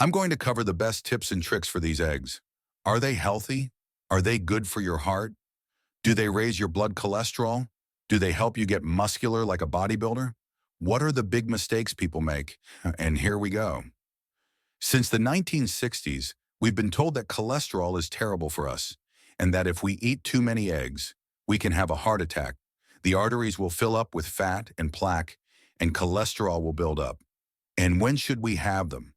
I'm going to cover the best tips and tricks for these eggs. Are they healthy? Are they good for your heart? Do they raise your blood cholesterol? Do they help you get muscular like a bodybuilder? What are the big mistakes people make? And here we go. Since the 1960s, we've been told that cholesterol is terrible for us, and that if we eat too many eggs, we can have a heart attack. The arteries will fill up with fat and plaque, and cholesterol will build up. And when should we have them?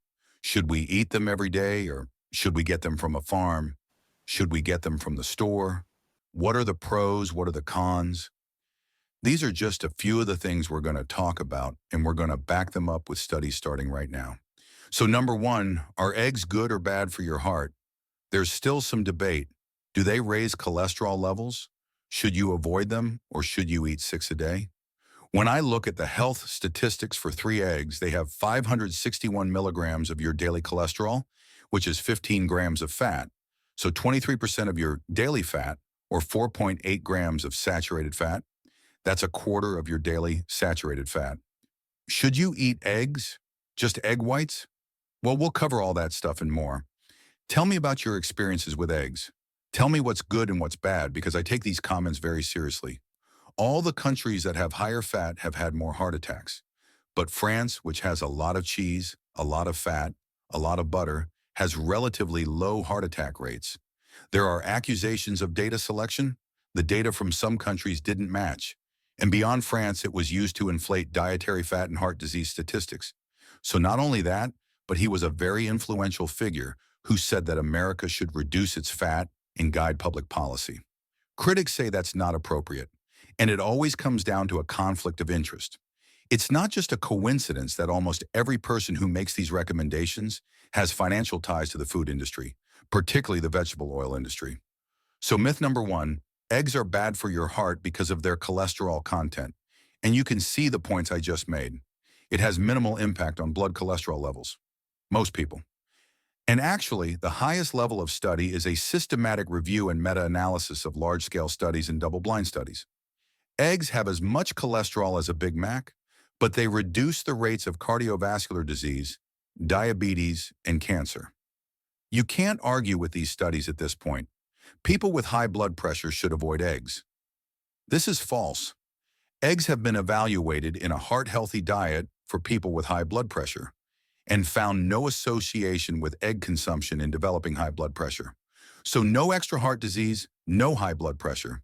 Should we eat them every day, or should we get them from a farm? Should we get them from the store? What are the pros? What are the cons? These are just a few of the things we're going to talk about, and we're going to back them up with studies starting right now. So number one, are eggs good or bad for your heart? There's still some debate. Do they raise cholesterol levels? Should you avoid them, or should you eat 6 a day? When I look at the health statistics for 3 eggs, they have 561 milligrams of your daily cholesterol, which is 15 grams of fat. So 23% of your daily fat, or 4.8 grams of saturated fat. That's a quarter of your daily saturated fat. Should you eat eggs? Just egg whites? Well, we'll cover all that stuff and more. Tell me about your experiences with eggs. Tell me what's good and what's bad, because I take these comments very seriously. All the countries that have higher fat have had more heart attacks. But France, which has a lot of cheese, a lot of fat, a lot of butter, has relatively low heart attack rates. There are accusations of data selection. The data from some countries didn't match. And beyond France, it was used to inflate dietary fat and heart disease statistics. So not only that, but he was a very influential figure who said that America should reduce its fat and guide public policy. Critics say that's not appropriate, and it always comes down to a conflict of interest. It's not just a coincidence that almost every person who makes these recommendations has financial ties to the food industry, particularly the vegetable oil industry. So myth number one, eggs are bad for your heart because of their cholesterol content. And you can see the points I just made. It has minimal impact on blood cholesterol levels. Most people. And actually, the highest level of study is a systematic review and meta-analysis of large-scale studies and double-blind studies. Eggs have as much cholesterol as a Big Mac, but they reduce the rates of cardiovascular disease, diabetes, and cancer. You can't argue with these studies at this point. People with high blood pressure should avoid eggs. This is false. Eggs have been evaluated in a heart-healthy diet for people with high blood pressure and found no association with egg consumption in developing high blood pressure. So no extra heart disease, no high blood pressure.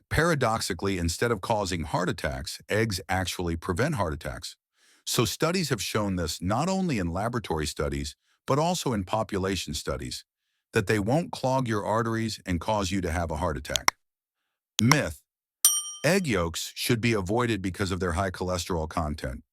Paradoxically, instead of causing heart attacks, eggs actually prevent heart attacks. So studies have shown this not only in laboratory studies, but also in population studies, that they won't clog your arteries and cause you to have a heart attack. Myth: egg yolks should be avoided because of their high cholesterol content.